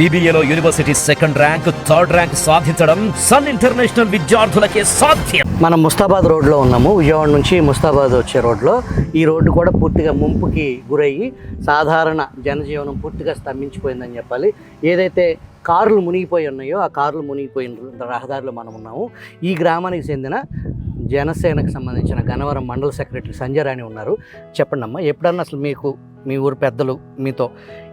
BBAలో university second rank, third rank సాధించడం Sun International విద్యార్థులకే సాధ్యం. మనం ముస్తాబాద్ రోడ్లో ఉన్నాము. విజయవాడ నుంచి ముస్తాబాద్ వచ్చే రోడ్లో. ఈ రోడ్డు కూడా పూర్తిగా ముంపుకి గురయ్యి సాధారణ జనజీవనం పూర్తిగా స్తంభించిపోయిందని చెప్పాలి. ఏదైతే కార్లు మునిగిపోయి ఉన్నాయో ఆ కార్లు మునిగిపోయిన రహదారిలో మనం ఉన్నాము. ఈ గ్రామానికి చెందిన జనసేనకు సంబంధించిన గన్నవరం మండల సెక్రటరీ సంజయ్ రాణి ఉన్నారు. చెప్పండి అమ్మా, ఎప్పుడన్నా అసలు మీకు మీ ఊరు పెద్దలు మీతో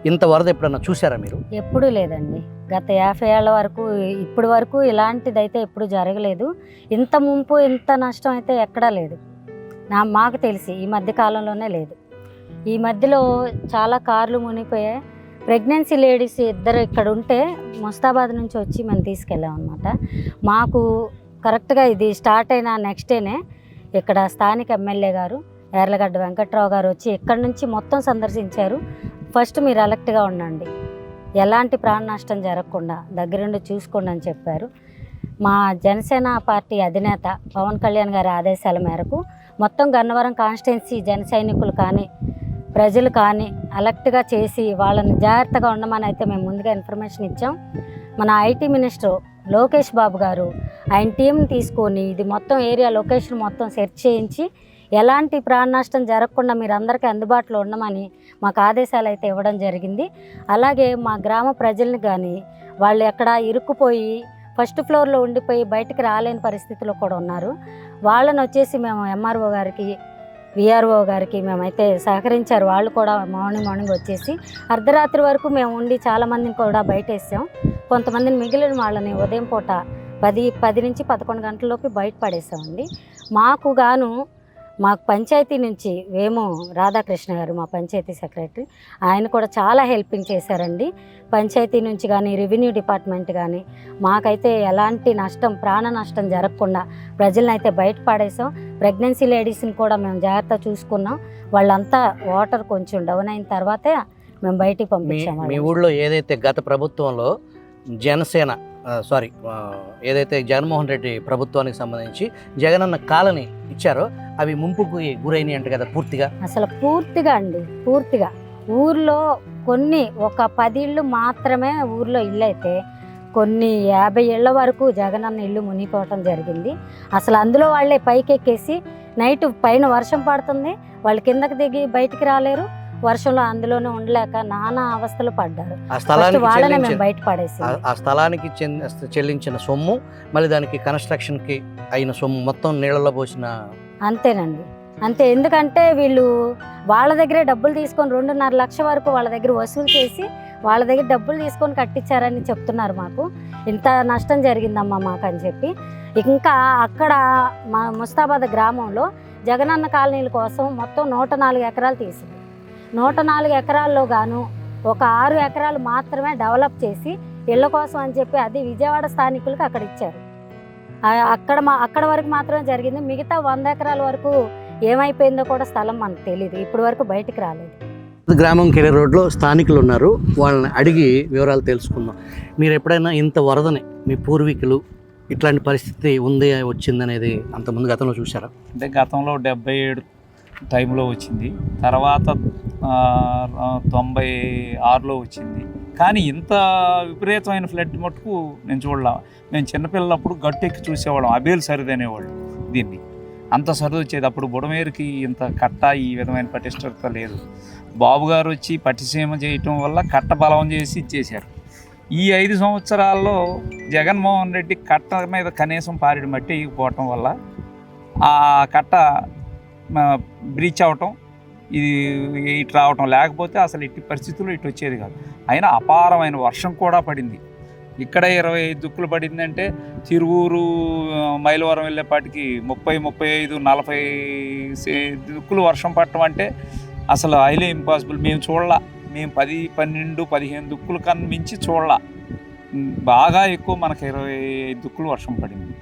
ఇంత వరద ఎప్పుడన్నా చూసారా మీరు? ఎప్పుడూ లేదండి. గత 50 ఏళ్ల వరకు ఇప్పటి వరకు ఇలాంటిదైతే ఎప్పుడు జరగలేదు. ఇంత ముంపు ఇంత నష్టం అయితే ఎక్కడా లేదు. మాకు తెలిసి ఈ మధ్య కాలంలోనే లేదు. ఈ మధ్యలో చాలా కార్లు మునిగిపోయాయి. ప్రెగ్నెన్సీ లేడీస్ ఇద్దరు ఇక్కడ ఉంటే ముస్తాబాద్ నుంచి వచ్చి మేము తీసుకెళ్ళాం అనమాట. మాకు కరెక్ట్గా ఇది స్టార్ట్ అయిన నెక్స్ట్ డేనే ఇక్కడ స్థానిక ఎమ్మెల్యే గారు యార్లగడ్డ వెంకట్రావు గారు వచ్చి ఇక్కడ నుంచి మొత్తం సందర్శించారు. ఫస్ట్ మీరు అలర్ట్గా ఉండండి, ఎలాంటి ప్రాణ నష్టం జరగకుండా దగ్గరుండి చూసుకోండి అని చెప్పారు. మా జనసేన పార్టీ అధినేత పవన్ కళ్యాణ్ గారి ఆదేశాల మేరకు మొత్తం గన్నవరం కాన్స్టిట్యున్సీ జన సైనికులు కానీ ప్రజలు కానీ అలర్ట్గా చేసి వాళ్ళని జాగ్రత్తగా ఉండమని అయితే మేము ముందుగా ఇన్ఫర్మేషన్ ఇచ్చాం. మన ఐటీ మినిస్టర్ లోకేష్ బాబు గారు ఆయన టీంని తీసుకొని ఇది మొత్తం ఏరియా లొకేషన్ మొత్తం సెర్చ్ చేయించి ఎలాంటి ప్రాణ నష్టం జరగకుండా మీరు అందరికీ అందుబాటులో ఉండమని మాకు ఆదేశాలు అయితే ఇవ్వడం జరిగింది. అలాగే మా గ్రామ ప్రజల్ని కానీ వాళ్ళు ఎక్కడ ఇరుక్కుపోయి ఫస్ట్ ఫ్లోర్లో ఉండిపోయి బయటికి రాలేని పరిస్థితిలో కూడా ఉన్నారు. వాళ్ళని వచ్చేసి మేము ఎంఆర్ఓ గారికి విఆర్ఓ గారికి మేమైతే సహకరించారు. వాళ్ళు కూడా మార్నింగ్ వచ్చేసి అర్ధరాత్రి వరకు మేము ఉండి చాలామందిని కూడా బయట వేసాం. కొంతమందిని మిగిలిన వాళ్ళని ఉదయం పూట 10 నుంచి 11 గంటలలోపు బయట పడేసామండి. మాకు పంచాయతీ నుంచి వేము రాధాకృష్ణ గారు మా పంచాయతీ సెక్రటరీ, ఆయన కూడా చాలా హెల్పింగ్ చేశారండి. పంచాయతీ నుంచి కానీ రెవెన్యూ డిపార్ట్మెంట్ కానీ మాకైతే ఎలాంటి ప్రాణ నష్టం జరగకుండా ప్రజలను అయితే బయట పడేసాం. ప్రెగ్నెన్సీ లేడీస్ని కూడా మేము జాగ్రత్త చూసుకున్నాం. వాళ్ళంతా వాటర్ కొంచెం డౌన్ అయిన తర్వాతే మేము బయటికి పంపించాము. మీ ఊళ్ళో ఏదైతే గత ప్రభుత్వంలో ఏదైతే జగన్మోహన్ రెడ్డి ప్రభుత్వానికి సంబంధించి జగనన్న కాలనీ ఇచ్చారో అవి ముంపుకు గురైనాయి అంట కదా పూర్తిగా? అసలు పూర్తిగా ఊర్లో ఒక 10 ఇళ్ళు మాత్రమే ఊర్లో ఇల్లు అయితే కొన్ని 50 ఇళ్ల వరకు జగనన్న ఇల్లు మునిగిపోవటం జరిగింది. అసలు అందులో వాళ్ళే పైకెక్కేసి నైట్ పైన వర్షం పడుతుంది, వాళ్ళు కిందకి దిగి బయటికి రాలేరు, వర్షంలో అందులోనే ఉండలేక నానా అవస్థలు పడ్డారు. వాళ్ళనే మేము బయట పడేసి ఆ స్థలానికి చెల్లించిన సొమ్ము మళ్ళీ దానికి కన్స్ట్రక్షన్ కి అయిన సొమ్ము మొత్తం నీళ్ళలో పోసిన అంతేనండి. అంతే, ఎందుకంటే వీళ్ళు వాళ్ళ దగ్గరే డబ్బులు తీసుకొని 2.5 లక్షల వరకు వాళ్ళ దగ్గర వసూలు చేసి వాళ్ళ దగ్గర డబ్బులు తీసుకొని కట్టించారని చెప్తున్నారు. మాకు ఇంత నష్టం జరిగిందమ్మా మాకు అని చెప్పి. ఇంకా అక్కడ మా ముస్తాబాద్ గ్రామంలో జగనన్న కాలనీల కోసం మొత్తం 104 ఎకరాలు తీసింది. 104 ఎకరాల్లో గాను ఒక 6 ఎకరాలు మాత్రమే డెవలప్ చేసి ఇళ్ళ కోసం అని చెప్పి అది విజయవాడ స్థానికులకు అక్కడ ఇచ్చారు. అక్కడ వరకు మాత్రమే జరిగింది. మిగతా 100 ఎకరాల వరకు ఏమైపోయిందో కూడా స్థలం మనకు తెలియదు, ఇప్పటి వరకు బయటికి రాలేదు. గ్రామం కెరీర్ రోడ్లో స్థానికులు ఉన్నారు, వాళ్ళని అడిగి వివరాలు తెలుసుకుందాం. మీరు ఎప్పుడైనా ఇంత వరదని మీ పూర్వీకులు ఇట్లాంటి పరిస్థితి ఉంది వచ్చిందనేది అంతకుముందు గతంలో చూసారా? అంటే గతంలో 77 టైంలో వచ్చింది, తర్వాత 96లో వచ్చింది. కానీ ఇంత విపరీతమైన ఫ్లడ్ మట్టుకు నేను చూడలే. మేము చిన్నపిల్లలప్పుడు గట్టెక్కి చూసేవాళ్ళం, అబేలు సరిది అనేవాళ్ళు. దీన్ని అంత సరిది వచ్చేది. అప్పుడు బుడమేరుకి ఇంత కట్ట ఈ విధమైన పటిష్టత లేదు. బాబు గారు వచ్చి పట్టిసీమ చేయటం వల్ల కట్ట బలం చేసి ఇచ్చేశారు. ఈ 5 సంవత్సరాల్లో జగన్మోహన్ రెడ్డి కట్ట మీద కనీసం పారిడి మట్టి వేయకపోవటం వల్ల ఆ కట్ట బ్రీచ్ అవటం, ఇది ఇటు రావటం, లేకపోతే అసలు ఇట్టి పరిస్థితుల్లో ఇటు వచ్చేది కాదు. అయినా అపారమైన వర్షం కూడా పడింది. ఇక్కడ 25 దుక్కులు పడిందంటే తిరువూరు మైలవరం వెళ్ళేపాటికి 30, 35, 40 దుక్కులు వర్షం పడటం అంటే అసలు హైలీ ఇంపాసిబుల్. మేము చూడలా, మేము 10, 12, 15 దుక్కులు కన్నా మించి చూడలా. బాగా ఎక్కువ మనకు 25 దుక్కులు వర్షం పడింది.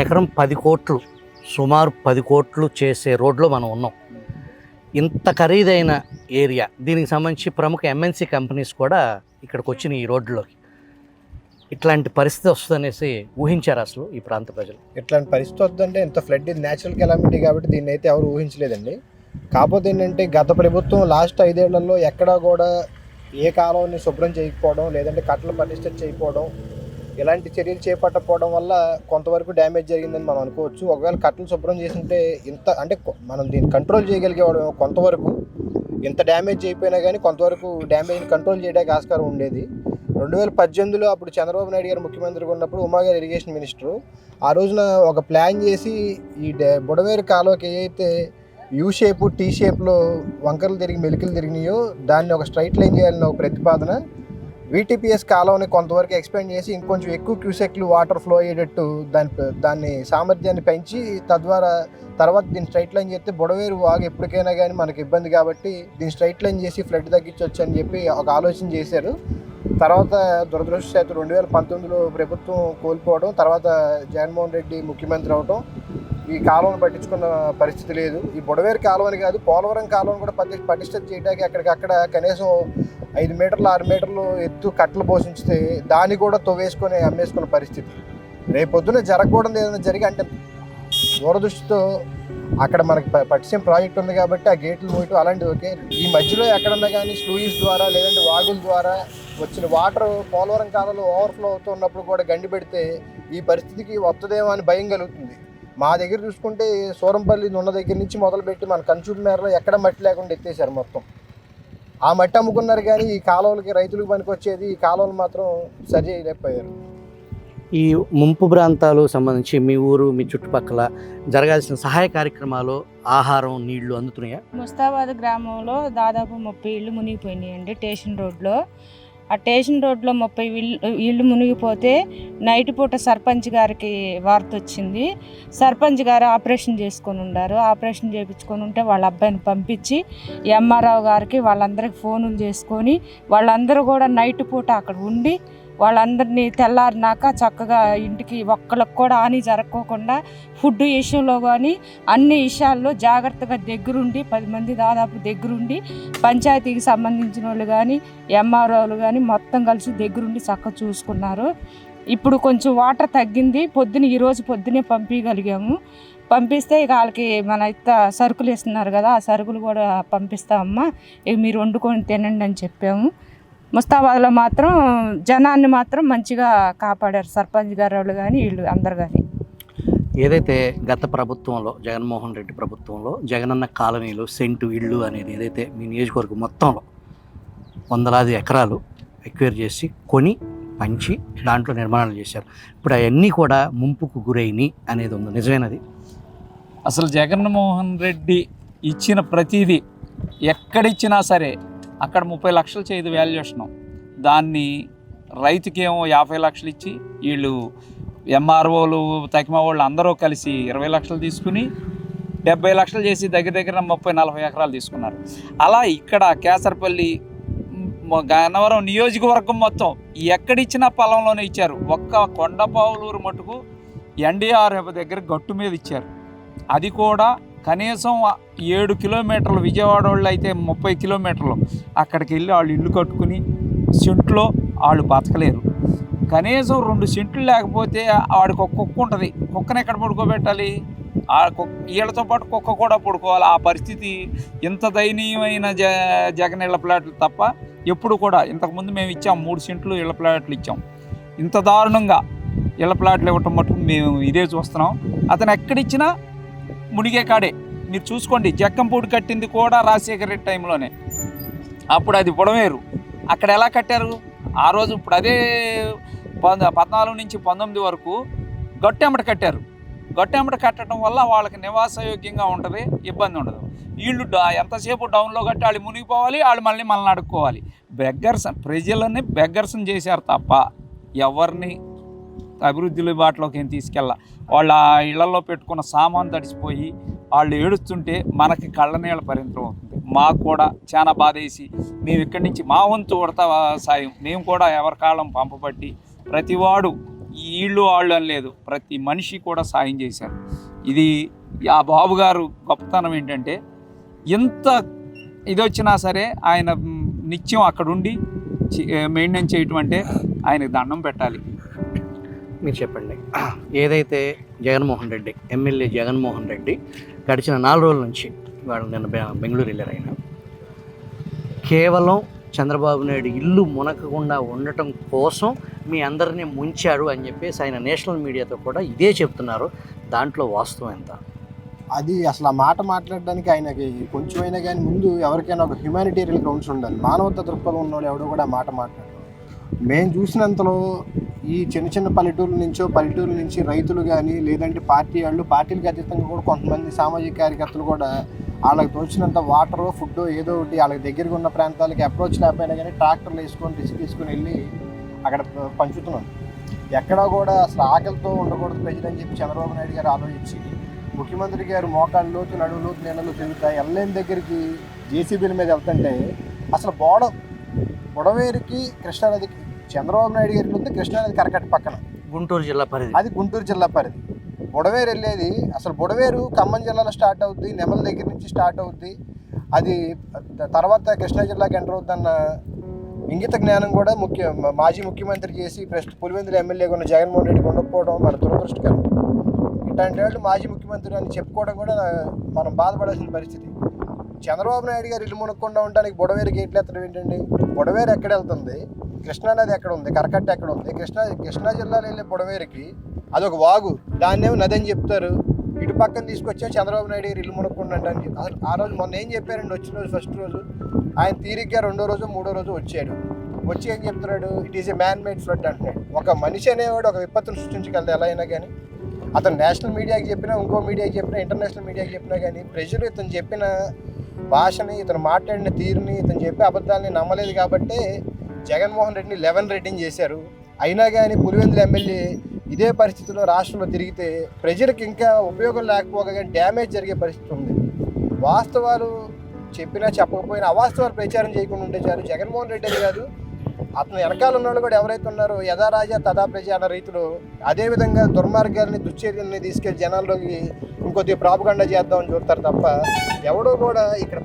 ఎకరం 10 కోట్లు, సుమారు 10 కోట్లు చేసే రోడ్లో మనం ఉన్నాం. ఇంత ఖరీదైన ఏరియా, దీనికి సంబంధించి ప్రముఖ MNC కంపెనీస్ కూడా ఇక్కడికి వచ్చినాయి ఈ రోడ్లోకి. ఇట్లాంటి పరిస్థితి వస్తుందనేసి ఊహించారు అసలు ఈ ప్రాంత ప్రజలు? ఇట్లాంటి పరిస్థితి వద్దంటే ఇంత ఫ్లడ్ ఇది న్యాచురల్ కెలామిటీ కాబట్టి దీన్ని అయితే ఎవరు ఊహించలేదండి. కాకపోతే ఏంటంటే గత ప్రభుత్వం లాస్ట్ 5 ఏళ్లలో ఎక్కడా కూడా ఏ కాలువని శుభ్రం చేయకపోవడం, లేదంటే కట్టలు పటిష్ట చేయకపోవడం, ఇలాంటి చర్యలు చేపట్టకపోవడం వల్ల కొంతవరకు డ్యామేజ్ జరిగిందని మనం అనుకోవచ్చు. ఒకవేళ కట్టలు శుభ్రం చేస్తుంటే ఇంత అంటే మనం దీన్ని కంట్రోల్ చేయగలిగేవాడు కొంతవరకు. ఇంత డ్యామేజ్ అయిపోయినా కానీ కొంతవరకు డ్యామేజ్ని కంట్రోల్ చేయడానికి ఆస్కారం ఉండేది. 2018లో అప్పుడు చంద్రబాబు నాయుడు గారు ముఖ్యమంత్రిగా ఉన్నప్పుడు ఉమా గారు ఇరిగేషన్ మినిస్టరు ఆ రోజున ఒక ప్లాన్ చేసి ఈ బుడమేరు కాలువకి ఏదైతే యూ షేపు టీ షేప్లో వంకరలు తిరిగి మెలికలు తిరిగినాయో దాన్ని ఒక స్ట్రైట్ లైన్ చేయాలని ఒక ప్రతిపాదన. VTPS కాలువని కొంతవరకు ఎక్స్పాండ్ చేసి ఇంకొంచెం ఎక్కువ క్యూసెక్లు వాటర్ ఫ్లో అయ్యేటట్టు దాన్ని సామర్థ్యాన్ని పెంచి తద్వారా తర్వాత దీన్ని స్ట్రైట్ లైన్ చేస్తే బుడవేరు వాగు ఎప్పటికైనా కానీ మనకి ఇబ్బంది కాబట్టి దీన్ని స్ట్రైట్ లైన్ చేసి ఫ్లడ్ తగ్గించవచ్చు అని చెప్పి ఒక ఆలోచన చేశారు. తర్వాత దురదృష్టవశాత్తు 2019లో ప్రభుత్వం కోల్పోవడం, తర్వాత జగన్మోహన్ రెడ్డి ముఖ్యమంత్రి అవడం, ఈ కాలువను పట్టించుకున్న పరిస్థితి లేదు. ఈ బుడవేరు కాలువని కాదు, పోలవరం కాలువను కూడా పటిష్ట చేయడానికి అక్కడికక్కడ కనీసం 5 మీటర్లు 6 మీటర్లు ఎత్తు కట్టలు పోషించితే దాన్ని కూడా తవ్వేసుకొని అమ్మేసుకున్న పరిస్థితి. రేపొద్దున జరగకూడదు ఏదైనా జరిగి అంటే దూరదృష్టితో అక్కడ మనకి పట్టిసీమ ప్రాజెక్ట్ ఉంది కాబట్టి ఆ గేట్లు మూయటం అలాంటివి ఓకే. ఈ మధ్యలో ఎక్కడన్నా కానీ స్లూయిస్ ద్వారా లేదంటే వాగుల ద్వారా వచ్చిన వాటర్ పోలవరం కాలంలో ఓవర్ఫ్లో అవుతున్నప్పుడు కూడా గండి పెడితే ఈ పరిస్థితికి వస్తుందేమో అని భయం కలుగుతుంది. మా దగ్గర చూసుకుంటే సూరంపల్లి ఉన్న దగ్గర నుంచి మొదలుపెట్టి మన కంచూరు మేరలో ఎక్కడ మట్టి లేకుండా ఎత్తేసారు మొత్తం. ఆ మట్టి అమ్ముకున్నారు కానీ ఈ కాలువలకి రైతులకు పనికొచ్చేది ఈ కాలువలు మాత్రం సరి చేయలేకపోయారు. ఈ ముంపు ప్రాంతాలు సంబంధించి మీ ఊరు మీ చుట్టుపక్కల జరగాల్సిన సహాయ కార్యక్రమాలు, ఆహారం, నీళ్లు అందుతున్నాయా? ముస్తాబాద్ గ్రామంలో దాదాపు 30 ఇళ్ళు మునిగిపోయినాయండి. స్టేషన్ రోడ్లో ఆ స్టేషన్ రోడ్లో 30 ఇళ్ళు మునిగిపోతే నైట్ పూట సర్పంచ్ గారికి వార్త వచ్చింది. సర్పంచ్ గారు ఆపరేషన్ చేసుకొని ఉన్నారు. ఆపరేషన్ చేయించుకొని ఉంటే వాళ్ళ అబ్బాయిని పంపించి ఎంఆర్ఓ గారికి వాళ్ళందరికీ ఫోనులు చేసుకొని వాళ్ళందరూ కూడా నైట్ పూట అక్కడ ఉండి వాళ్ళందరినీ తెల్లారినాక చక్కగా ఇంటికి ఒక్కళ్ళకి కూడా హాని జరగకోకుండా ఫుడ్ విషయంలో కానీ అన్ని విషయాల్లో జాగ్రత్తగా దగ్గరుండి 10 మంది దాదాపు దగ్గరుండి పంచాయతీకి సంబంధించిన వాళ్ళు కానీ ఎంఆర్ఓలు కానీ మొత్తం కలిసి దగ్గరుండి చక్కగా చూసుకున్నారు. ఇప్పుడు కొంచెం వాటర్ తగ్గింది. ఈరోజు పొద్దునే పంపించగలిగాము. పంపిస్తే ఇక వాళ్ళకి మన సరుకులు ఇస్తున్నారు కదా, ఆ సరుకులు కూడా పంపిస్తామమ్మా, ఇక మీరు వండుకొని తినండి అని చెప్పాము. ముస్తాబాద్లో మాత్రం జనాన్ని మాత్రం మంచిగా కాపాడారు సర్పంచ్ గారు వాళ్ళు కానీ వీళ్ళు అందరు కానీ. ఏదైతే గత ప్రభుత్వంలో జగన్మోహన్ రెడ్డి ప్రభుత్వంలో జగనన్న కాలనీలు సెంటు ఇళ్ళు అనేది ఏదైతే మీ నియోజకవర్గం మొత్తంలో వందలాది ఎకరాలు ఎక్వైర్ చేసి కొని పంచి దాంట్లో నిర్మాణాలు చేశారు, ఇప్పుడు అవన్నీ కూడా ముంపుకు గురైనవి అనేది ఉంది, నిజమేనది? అసలు జగన్మోహన్ రెడ్డి ఇచ్చిన ప్రతిదీ ఎక్కడిచ్చినా సరే అక్కడ 30 లక్షలు చేయదు వాల్యుయేషను. దాన్ని రైతుకేమో 50 లక్షలు ఇచ్చి వీళ్ళు ఎంఆర్ఓలు తకిమా వాళ్ళు అందరూ కలిసి 20 లక్షలు తీసుకుని 70 లక్షలు చేసి దగ్గర 30-40 ఎకరాలు తీసుకున్నారు. అలా ఇక్కడ కేసరపల్లి గన్నవరం నియోజకవర్గం మొత్తం ఎక్కడిచ్చినా పొలంలోనే ఇచ్చారు. ఒక్క కొండపావులూరు మటుకు NDRF దగ్గర గట్టు మీద ఇచ్చారు. అది కూడా కనీసం 7 కిలోమీటర్లు, విజయవాడ వాళ్ళు అయితే 30 కిలోమీటర్లు అక్కడికి వెళ్ళి వాళ్ళు ఇల్లు కట్టుకుని సెంట్లో వాళ్ళు బతకలేరు. కనీసం 2 సెంట్లు లేకపోతే వాడికి ఒక కుక్క ఉంటుంది, కుక్కను ఎక్కడ పడుకోబెట్టాలి? వీళ్ళతో పాటు కుక్క కూడా పడుకోవాలి. ఆ పరిస్థితి. ఇంత దయనీయమైన జగన్ ఇళ్ల ప్లాట్లు తప్ప ఎప్పుడు కూడా ఇంతకుముందు మేము ఇచ్చాం 3 సెంట్లు ఇళ్ల ప్లాట్లు ఇచ్చాం. ఇంత దారుణంగా ఇళ్ల ప్లాట్లు ఇవ్వటం మటుకు మేము ఇదే చూస్తున్నాం. అతను ఎక్కడిచ్చినా మునిగే కాడే. మీరు చూసుకోండి, జక్కంపూడి కట్టింది కూడా రాజశేఖర రెడ్డి టైంలోనే. అప్పుడు అది బుడమేరు. అక్కడ ఎలా కట్టారు ఆ రోజు? ఇప్పుడు అదే 14 నుంచి 19 వరకు గట్టెమ్మట కట్టారు. గట్టెమ్మట కట్టడం వల్ల వాళ్ళకి నివాసయోగ్యంగా ఉంటుంది, ఇబ్బంది ఉండదు. వీళ్ళు ఎంతసేపు డౌన్లో కట్టి వాళ్ళు మునిగిపోవాలి, వాళ్ళు మనల్ని అడుక్కోవాలి. ప్రజలని బెగ్గర్స్ని చేశారు తప్ప ఎవరిని అభివృద్ధిలో బాటలోకి ఏం తీసుకెళ్ళ. వాళ్ళ ఇళ్లలో పెట్టుకున్న సామాన్ తడిసిపోయి వాళ్ళు ఏడుస్తుంటే మనకి కళ్ళ నీళ్ళ పరిమితం అవుతుంది. మాకు కూడా చాలా బాధ వేసి మేము ఇక్కడి నుంచి మా వంతు ఉడత సాయం మేము కూడా ఎవరి కాలం పంపబట్టి ప్రతివాడు వీళ్ళు వాళ్ళు అని లేదు, ప్రతి మనిషి కూడా సాయం చేశారు. ఇది ఆ బాబు గారు గొప్పతనం ఏంటంటే ఎంత ఇది వచ్చినా సరే ఆయన నిత్యం అక్కడుండి మెయింటైన్ చేయటం అంటే ఆయనకు దండం పెట్టాలి. మీరు చెప్పండి, ఏదైతే జగన్మోహన్ రెడ్డి ఎమ్మెల్యే జగన్మోహన్ రెడ్డి గడిచిన 4 రోజుల నుంచి వాళ్ళు నిన్న బెంగళూరు వెళ్ళారు. ఆయన కేవలం చంద్రబాబు నాయుడు ఇల్లు మునకకుండా ఉండటం కోసం మీ అందరినీ ముంచాడు అని చెప్పేసి ఆయన నేషనల్ మీడియాతో కూడా ఇదే చెప్తున్నారు. దాంట్లో వాస్తవం ఎంత? అది అసలు ఆ మాట మాట్లాడడానికి ఆయనకి కొంచెమైనా కానీ ముందు ఎవరికైనా ఒక హ్యుమానిటేరియన్ గ్రౌండ్స్ ఉండాలి. మానవతా దృక్పథం ఉన్నవాడు ఎవడో కూడా ఆ మాట మాట్లాడారు. మేము చూసినంతలో ఈ చిన్న చిన్న పల్లెటూరు నుంచి రైతులు కానీ లేదంటే పార్టీలకు అతీతంగా కూడా కొంతమంది సామాజిక కార్యకర్తలు కూడా వాళ్ళకి తోచినంత వాటర్ ఫుడ్ ఏదో ఒకటి వాళ్ళకి దగ్గరగా ఉన్న ప్రాంతాలకి అప్రోచ్ లేకపోయినా కానీ ట్రాక్టర్లు వేసుకొని రిస్క్ తీసుకొని వెళ్ళి అక్కడ పంచుతున్నాం. ఎక్కడా కూడా అసలు ఆకలితో ఉండకూడదు ప్రజలని చెప్పి చంద్రబాబు నాయుడు గారు ఆలోచించి ముఖ్యమంత్రి గారు మోకాళ్ళ లోతు నడువు లోతు నీళ్ళలో తిరుగుతాయి వెళ్ళలేని దగ్గరికి జేసీబీల మీద వెళ్తుంటే అసలు బొడవేరుకి కృష్ణానదికి చంద్రబాబు నాయుడు గారి ఉంది కృష్ణానది కరకట్ట పక్కన గుంటూరు జిల్లా పరిధి, అది గుంటూరు జిల్లా పరిధి. బుడవేరు వెళ్ళేది అసలు బుడవేరు ఖమ్మం జిల్లాలో స్టార్ట్ అవుద్ది, నెమల దగ్గర నుంచి స్టార్ట్ అవుద్ది. అది తర్వాత కృష్ణా జిల్లాకి ఎంటర్ అవుద్దన్న ఇంగిత జ్ఞానం కూడా మాజీ ముఖ్యమంత్రి చేసి పులివెందుల ఎమ్మెల్యేగా ఉన్న జగన్మోహన్ రెడ్డి ఉండకపోవడం మన దురదృష్టకరం. ఇట్లాంటి వాళ్ళు మాజీ ముఖ్యమంత్రి అని చెప్పుకోవడం కూడా మనం బాధపడాల్సిన పరిస్థితి. చంద్రబాబు నాయుడు గారు ఇల్లు మునక్కుండా ఉండడానికి బుడవేరు గేట్లు ఎత్తడం ఏంటండి? బుడవేరు ఎక్కడ వెళ్తుంది, కృష్ణానది ఎక్కడ ఉంది, కరకట్ట ఎక్కడ ఉంది? కృష్ణా జిల్లాలో వెళ్ళే బుడవేరుకి అదొక వాగు, దాన్నేమో నది అని చెప్తారు. ఇటు పక్కన తీసుకొచ్చా చంద్రబాబు నాయుడు గారు ఇల్లు మునక్కుండా అని చెప్పి ఆ రోజు మొన్న ఏం చెప్పారండి? వచ్చిన రోజు ఫస్ట్ రోజు ఆయన తీరిగ్గా 2వ రోజు 3వ రోజు వచ్చి ఏం చెప్తున్నాడు? It is a man made flood అంటున్నాడు. ఒక మనిషి అనేవాడు ఒక విపత్తును సృష్టించగలదు ఎలా అయినా కానీ. అతను నేషనల్ మీడియాకి చెప్పినా, ఇంకో మీడియాకి చెప్పినా, ఇంటర్నేషనల్ మీడియాకి చెప్పినా కానీ ప్రజలు ఇతను చెప్పిన భాషని, ఇతను మాట్లాడిన తీరుని, ఇతను చెప్పే అబద్ధాలని నమ్మలేదు కాబట్టి జగన్మోహన్ రెడ్డిని 11 రేటింగ్ చేశారు. అయినా కానీ పులివెందుల ఎమ్మెల్యే ఇదే పరిస్థితిలో రాష్ట్రంలో తిరిగితే ప్రజలకు ఇంకా ఉపయోగం లేకపోగా కానీ డ్యామేజ్ జరిగే పరిస్థితి ఉంది. వాస్తవాలు చెప్పినా చెప్పకపోయినా అవాస్తవాలు ప్రచారం చేయకుండా ఉంటే చాలు. జగన్మోహన్ రెడ్డి అని కాదు, అతను వెనకాల ఉన్న వాళ్ళు కూడా ఎవరైతే ఉన్నారో యథా రాజా తథా ప్రజ అన్న రీతిలో అదేవిధంగా దుర్మార్గాలని దుశ్చర్యల్ని తీసుకెళ్లి జనాల్లోకి ఇంకొద్ది ప్రాపగండా చేద్దామని చూస్తారు తప్ప ఎవడో కూడా ఇక్కడ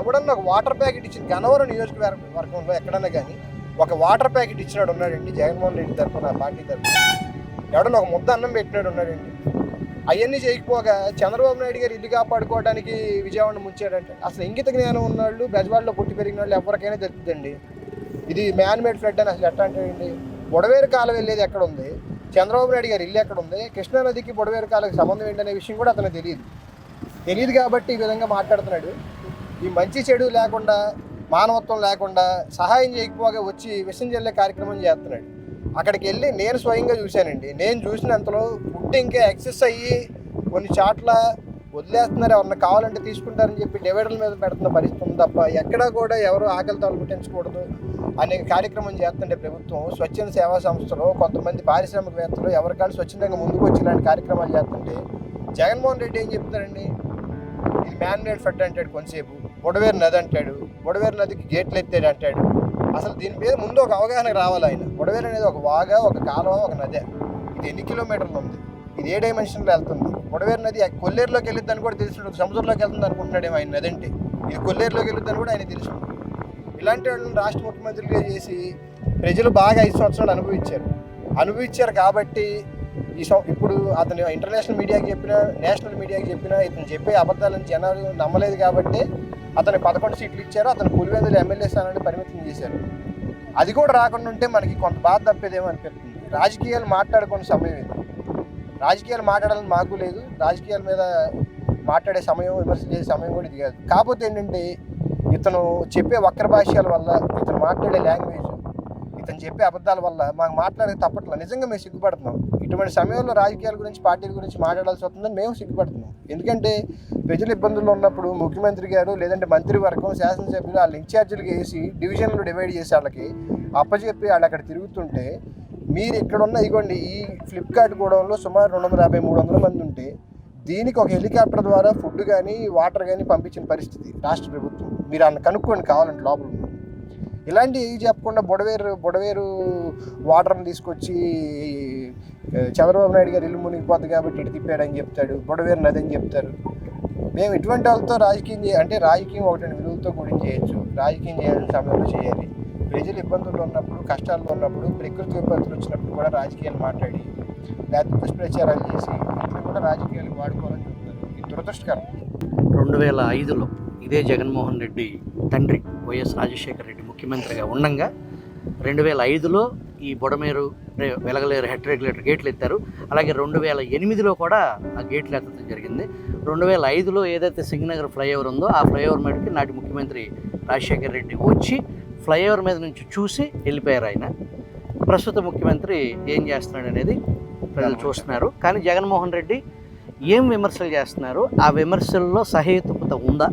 ఎవడన్నా ఒక వాటర్ ప్యాకెట్ ఇచ్చింది గన్నవరం నియోజకవర్గంలో ఎక్కడన్నా కానీ ఒక వాటర్ ప్యాకెట్ ఇచ్చినాడు ఉన్నాడండి జగన్మోహన్ రెడ్డి తరఫున, పార్టీ తరఫున ఎవడన్నా ఒక ముద్ద అన్నం పెట్టినాడు ఉన్నాడండి. అవన్నీ చేయకపోగా చంద్రబాబు నాయుడు గారు ఇల్లు కాపాడుకోవడానికి విజయవాడ ముంచాడంటే అసలు ఇంగిత జ్ఞానం ఉన్నవాళ్ళు బెజవాడలో పుట్టి పెరిగిన వాళ్ళు ఎవరికైనా తెలుస్తుందండి. ఇది మ్యాన్ మేడ్ ఫ్లడ్ అని అసలు ఎట్లా అంటాడండి? బుడవేరు కాలం వెళ్ళేది ఎక్కడ ఉంది, చంద్రబాబు నాయుడు గారు ఇల్లు ఎక్కడ ఉంది, కృష్ణానదికి బుడవేరు కాలకి సంబంధం ఏంటనే విషయం కూడా అతను తెలియదు కాబట్టి ఈ విధంగా మాట్లాడుతున్నాడు. ఈ మంచి చెడు లేకుండా, మానవత్వం లేకుండా, సహాయం చేయకపోగా వచ్చి విషం జల్లే కార్యక్రమం చేస్తున్నాడు. అక్కడికి వెళ్ళి నేను స్వయంగా చూశానండి. నేను చూసినంతలో ఫుడ్ ఇంకా ఎక్సెస్ అయ్యి కొన్ని చోట్ల వదిలేస్తున్నారు, ఎవరన్నా కావాలంటే తీసుకుంటారని చెప్పి డివైడర్ల మీద పెడుతున్న పరిస్థితి ఉంది తప్ప ఎక్కడా కూడా ఎవరు ఆకలి తొలగించకూడదు అనే కార్యక్రమం చేస్తుంటే ప్రభుత్వం, స్వచ్ఛంద సేవా సంస్థలు, కొంతమంది పారిశ్రామికవేత్తలు ఎవరికాళ్ళు స్వచ్ఛందంగా ముందుకు వచ్చి ఇలాంటి కార్యక్రమాలు చేస్తుంటే జగన్మోహన్ రెడ్డి ఏం చెప్తారండి? ఇది మ్యాన్ మేడ్ ఫ్లడ్ అంటాడు, కొంతసేపు బుడవేరు నది అంటాడు, బుడవేరు నదికి గేట్లు ఎత్తాడు అంటాడు. అసలు దీని మీద ముందు ఒక అవగాహన రావాలి. ఆయన బుడవేరు అనేది ఒక వాగా, ఒక కాలువ, ఒక నదే. ఇది ఎన్ని కిలోమీటర్లు ఉంది, ఇది ఏ డైమెన్షన్లో వెళ్తుంది? బుడవేరు నది కొల్లేరులోకి వెళ్ళిద్దని కూడా తెలిసి సముద్రంలోకి వెళ్తుంది అనుకుంటున్నాడేమో ఆయన నది అంటే. ఇది కొల్లేరులోకి వెళ్ళిద్దని కూడా ఆయన తెలుసు. ఇలాంటి వాళ్ళని రాష్ట్ర ముఖ్యమంత్రిగా చేసి ప్రజలు బాగా 5 సంవత్సరాలు అనుభవించారు కాబట్టి ఇప్పుడు అతను ఇంటర్నేషనల్ మీడియాకి చెప్పినా, నేషనల్ మీడియాకి చెప్పినా ఇతను చెప్పే అబద్ధాలను జనాలు నమ్మలేదు కాబట్టి అతను 11 సీట్లు ఇచ్చారు. అతను పులివెందుల ఎమ్మెల్యే స్థానాన్ని పరిమితం చేశారు. అది కూడా రాకుండా ఉంటే మనకి కొంత బాధ తప్పేదేమో అనిపిస్తుంది. రాజకీయాలు మాట్లాడుకునే సమయం ఇది. రాజకీయాలు మాట్లాడాలని మాకు లేదు. రాజకీయాల మీద మాట్లాడే సమయం, విమర్శ చేసే సమయం కూడా ఇది కాదు. కాకపోతే ఏంటంటే ఇతను చెప్పే వక్ర భాష్యాల వల్ల, ఇతను మాట్లాడే లాంగ్వేజ్, ఇతను చెప్పే అబద్ధాల వల్ల మాకు మాట్లాడే తప్పట్లా. నిజంగా మేము సిగ్గుపడుతున్నాం. ఇటువంటి సమయంలో రాజకీయాల గురించి, పార్టీల గురించి మాట్లాడాల్సి వస్తుందని మేము సిగ్గుపడుతున్నాం. ఎందుకంటే ప్రజలు ఇబ్బందుల్లో ఉన్నప్పుడు ముఖ్యమంత్రి గారు లేదంటే మంత్రివర్గం, శాసనసభ్యులు వాళ్ళ ఇన్ఛార్జీలుగా వేసి డివిజన్లు డివైడ్ చేసి వాళ్ళకి అప్పచెప్పి వాళ్ళు అక్కడ తిరుగుతుంటే, మీరు ఇక్కడ ఉన్న ఇగోండి ఈ ఫ్లిప్కార్ట్ గోడౌన్లో సుమారు 250-300 మంది ఉంటే దీనికి ఒక హెలికాప్టర్ ద్వారా ఫుడ్ కానీ వాటర్ కానీ పంపించిన పరిస్థితి రాష్ట్ర ప్రభుత్వం. మీరు అన్న కనుక్కోండి కావాలంటే లోపల. ఇలాంటివి చెప్పకుండా బుడవేరు వాటర్ని తీసుకొచ్చి చంద్రబాబు నాయుడు గారు ఇల్లు మునిగిపోద్ది కాబట్టి ఇటు తిప్పాడని చెప్తాడు, బుడవేరు నది అని చెప్తారు. మేము ఇటువంటి వాళ్ళతో రాజకీయం ఒకటి విలువలతో కూడా చేయొచ్చు. రాజకీయం చేయాల్సిన సమయంలో చేయాలి. ప్రజలు ఇబ్బందుల్లో ఉన్నప్పుడు, కష్టాల్లో ఉన్నప్పుడు, ప్రకృతి విపత్తులు వచ్చినప్పుడు కూడా రాజకీయాలు మాట్లాడి లేదా దుష్ప్రచారాలు చేసి అట్లా కూడా రాజకీయాలు వాడుకోవాలని చెప్తారు. ఇది దురదృష్టకరం. 2005లో ఇదే జగన్మోహన్ రెడ్డి తండ్రి వైఎస్ రాజశేఖర రెడ్డి ముఖ్యమంత్రిగా ఉండగా 2005లో ఈ బొడమేరు వెలగలేరు హెడ్ రెగ్యులేటర్ గేట్లు ఎత్తారు. అలాగే 2008లో కూడా ఆ గేట్లు ఎత్తడం జరిగింది. 2005లో ఏదైతే సింగనగర్ ఫ్లైఓవర్ ఉందో ఆ ఫ్లైఓవర్ మీదకి నాటి ముఖ్యమంత్రి రాజశేఖర రెడ్డి వచ్చి ఫ్లైఓవర్ మీద నుంచి చూసి వెళ్ళిపోయారు. ఆయన ప్రస్తుత ముఖ్యమంత్రి ఏం చేస్తున్నాడు అనేది ప్రజలు చూస్తున్నారు. కానీ జగన్మోహన్ రెడ్డి ఏం విమర్శలు చేస్తున్నారు, ఆ విమర్శల్లో సహేతుకత ఉందా?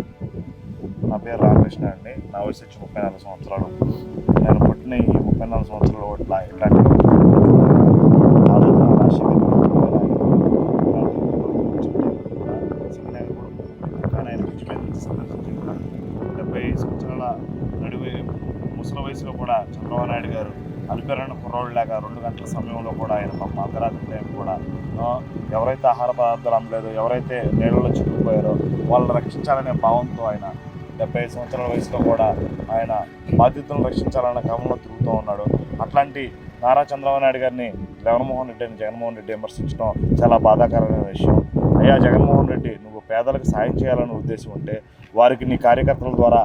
నా పేరు రామకృష్ణ అండి. నా వయసు వచ్చి 34 సంవత్సరాలు. నేను పుట్టిన ఈ 34 సంవత్సరాలు ఇట్లాంటి ఆలోచన రాజశేఖర్ కానీ ఆయన సందర్శించి కూడా 75 సంవత్సరాల నడివే ముసలి వయసులో కూడా చంద్రబాబు నాయుడు గారు అల్పెరణ కుర్రోళ్ళు లేక 2 గంటల సమయంలో కూడా ఆయన పాపం అర్ధరాత్రి టైం కూడా ఎవరైతే ఆహార పదార్థాలు అమ్మలేదో, ఎవరైతే నీళ్ళలో చిక్కుపోయారో వాళ్ళని రక్షించాలనే భావంతో ఆయన 75 సంవత్సరాల వయసులో కూడా ఆయన బాధితులను రక్షించాలన్న క్రమంలో తిరుగుతూ ఉన్నాడు. అట్లాంటి నారా చంద్రబాబు నాయుడు గారిని జగన్మోహన్ రెడ్డి విమర్శించడం చాలా బాధాకరమైన విషయం. అయ్యా జగన్మోహన్ రెడ్డి, నువ్వు పేదలకు సాయం చేయాలనే ఉద్దేశం ఉంటే వారికి నీ కార్యకర్తల ద్వారా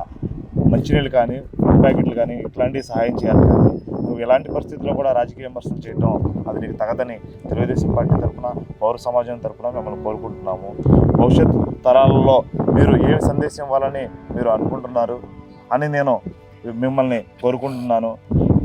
మంచినీళ్ళు కానీ ఫుడ్ ప్యాకెట్లు కానీ ఇట్లాంటివి సహాయం చేయాలి. కానీ నువ్వు ఎలాంటి పరిస్థితుల్లో కూడా రాజకీయ విమర్శలు చేయడం అది నీకు తగదని తెలుగుదేశం పార్టీ తరఫున, పౌర సమాజం తరఫున మిమ్మల్ని కోరుకుంటున్నాము. భవిష్యత్ తరాలలో మీరు ఏ సందేశం ఇవ్వాలని మీరు అనుకుంటున్నారు అని నేను మిమ్మల్ని కోరుకుంటున్నాను.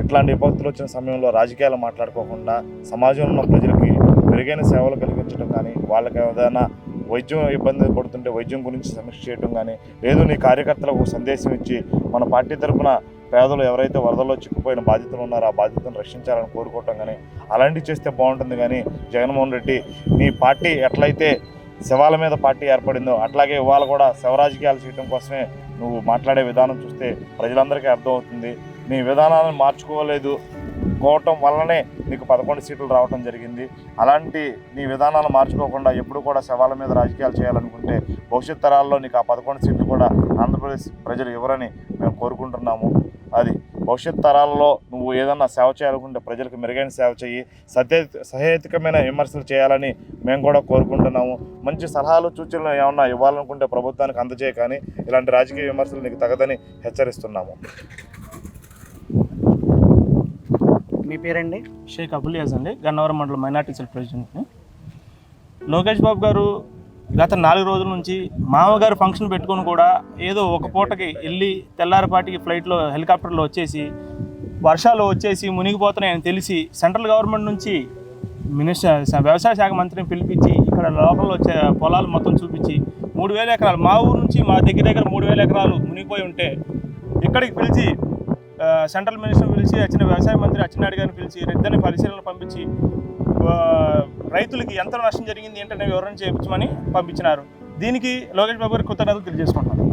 ఇట్లాంటి విపత్తులు వచ్చిన సమయంలో రాజకీయాలు మాట్లాడుకోకుండా సమాజంలో ఉన్న ప్రజలకి మెరుగైన సేవలు కలిగించడం కానీ, వాళ్ళకి ఏదైనా వైద్యం ఇబ్బంది పడుతుంటే వైద్యం గురించి సమీక్ష చేయడం కానీ, లేదు నీ కార్యకర్తలకు సందేశం ఇచ్చి మన పార్టీ తరఫున పేదలు ఎవరైతే వరదల్లో చిక్కుపోయిన బాధితులు ఉన్నారో ఆ బాధితులను రక్షించాలని కోరుకోవటం కానీ అలాంటివి చేస్తే బాగుంటుంది. కానీ జగన్మోహన్ రెడ్డి, నీ పార్టీ ఎట్లయితే శవాల మీద పార్టీ ఏర్పడిందో అట్లాగే ఇవాళ కూడా శవ రాజకీయాలు చేయడం కోసమే నువ్వు మాట్లాడే విధానం చూస్తే ప్రజలందరికీ అర్థమవుతుంది. నీ విధానాలను మార్చుకోలేదు కోవటం వల్లనే నీకు 11 సీట్లు రావటం జరిగింది. అలాంటి నీ విధానాలు మార్చుకోకుండా ఎప్పుడు కూడా శవాల మీద రాజకీయాలు చేయాలనుకుంటే భవిష్యత్ తరాల్లో నీకు ఆ 11 సీట్లు కూడా ఆంధ్రప్రదేశ్ ప్రజలు ఎవరని మేము కోరుకుంటున్నాము. అది భవిష్యత్ తరాల్లో నువ్వు ఏదన్నా సేవ చేయాలనుకుంటే ప్రజలకు మెరుగైన సేవ చేయి, సహేతుకమైన విమర్శలు చేయాలని మేము కూడా కోరుకుంటున్నాము. మంచి సలహాలు సూచనలు ఏమన్నా ఇవ్వాలనుకుంటే ప్రభుత్వానికి అందజేయ, కానీ ఇలాంటి రాజకీయ విమర్శలు నీకు తగదని హెచ్చరిస్తున్నాము. మీ పేరండి? షేక్ అబులియాజ్ అండి, గన్నవరం మండలం మైనార్టీ సెల్ ప్రెసిడెంట్ని. లోకేష్ బాబు గారు గత 4 రోజుల నుంచి మామగారు ఫంక్షన్ పెట్టుకొని కూడా ఏదో ఒక పూటకి వెళ్ళి తెల్లారిపాటికి ఫ్లైట్లో హెలికాప్టర్లో వచ్చేసి వర్షాలు వచ్చేసి మునిగిపోతున్నాయని తెలిసి సెంట్రల్ గవర్నమెంట్ నుంచి వ్యవసాయ శాఖ మంత్రిని పిలిపించి ఇక్కడ లోకల్లో వచ్చే పొలాలు మొత్తం చూపించి 3,000 ఎకరాలు మా ఊరు నుంచి మా దగ్గర 3,000 ఎకరాలు మునిగిపోయి ఉంటే ఇక్కడికి పిలిచి సెంట్రల్ మినిస్టర్ పిలిచి వ్యవసాయ మంత్రి అచ్చెన్నాయుడు గారిని పిలిచి రైతుని పరిశీలన పంపించి రైతులకి ఎంత నష్టం జరిగింది ఏంటనే వివరణ చేయించమని పంపించినారు. దీనికి లోకేష్ బాబు గారికి కృతజ్ఞతలు తెలియజేసుకుంటున్నాను.